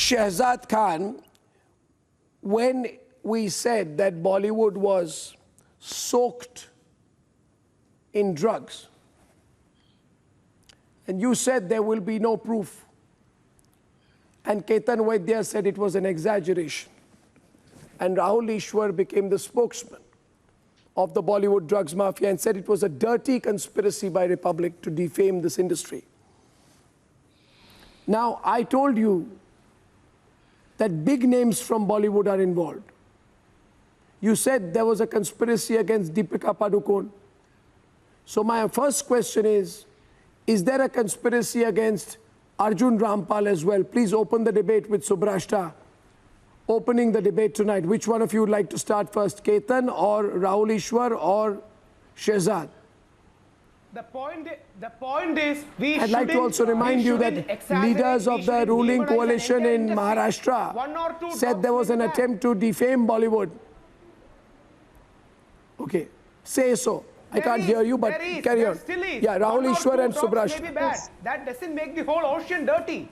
Shehzad Khan, when we said that Bollywood was soaked in drugs, and you said there will be no proof, and Ketan Vaidya said it was an exaggeration, and Rahul Ishwar became the spokesman of the Bollywood drugs mafia and said it was a dirty conspiracy by Republic to defame this industry. Now, I told you that big names from Bollywood are involved. You said there was a conspiracy against Deepika Padukone. So my first question is there a conspiracy against Arjun Rampal as well? Please open the debate with Subrashta. Opening the debate tonight. Which one of you would like to start first? Ketan or Rahul Ishwar or Shehzad? The point is I'd like to also remind you that leaders of the ruling coalition in Maharashtra said there was an attempt to defame Bollywood. Okay, say so. I can't hear you, but carry on. Yeah, Rahul Ishwar and Subrashta. That doesn't make the whole ocean dirty.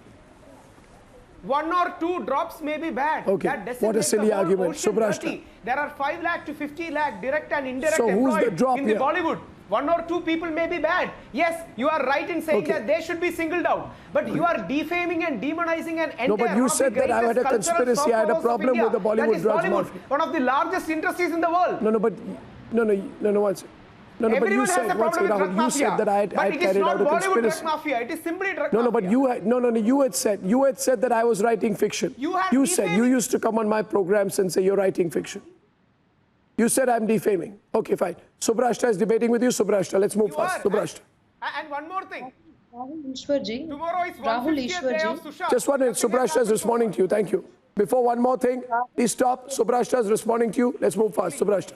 1 or 2 drops may be bad. Okay, that doesn't what a make silly the whole argument. ocean Subrashta. dirty. There are 5 lakh to 50 lakh direct and indirect So who's the employed drop in the here? Bollywood. 1 or 2 people may be bad. Yes, you are right in saying that they should be singled out. But you are defaming and demonizing an entire... No, but you said that I had a conspiracy. I had a problem with the Bollywood drugs mafia. One of the largest industries in the world. No, but one second. No, but you said, Rahul, you said that I had carried out a conspiracy. Mafia. It is simply drug No, but mafia. you had said that I was writing fiction. You said, you used to come on my programs and say you're writing fiction. You said I'm defaming. Okay, fine. Subrashta is debating with you. Subrashta, let's move fast. Subrashta. And one more thing. Rahul Ishwarji. Tomorrow is Rahul 150th day of Ishwarji. Sushant. Just one minute. Subrashta is responding to you. Thank you. Before one more thing, please stop. Subrashta is responding to you. Let's move fast. Subrashta.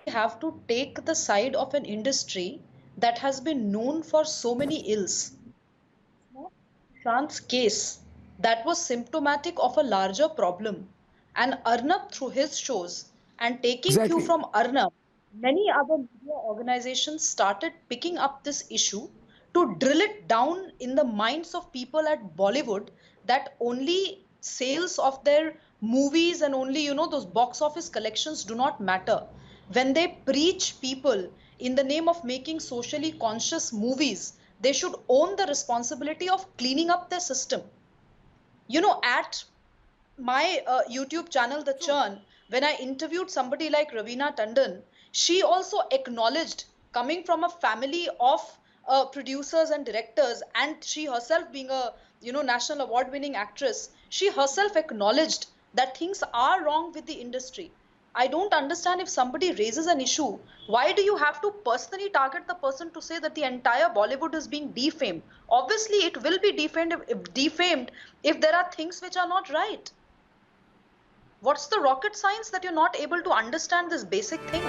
Have to take the side of an industry that has been known for so many ills. Sushant's case, that was symptomatic of a larger problem. And Arnab, through his shows and taking cue from Arnab, many other media organizations started picking up this issue to drill it down in the minds of people at Bollywood that only sales of their movies and only, those box office collections do not matter. When they preach people in the name of making socially conscious movies, they should own the responsibility of cleaning up their system. At my YouTube channel, The Churn, when I interviewed somebody like Raveena Tandon, she also acknowledged, coming from a family of producers and directors, and she herself being a national award-winning actress, she herself acknowledged that things are wrong with the industry. I don't understand, if somebody raises an issue, why do you have to personally target the person to say that the entire Bollywood is being defamed? Obviously, it will be defamed if there are things which are not right. What's the rocket science that you're not able to understand this basic thing?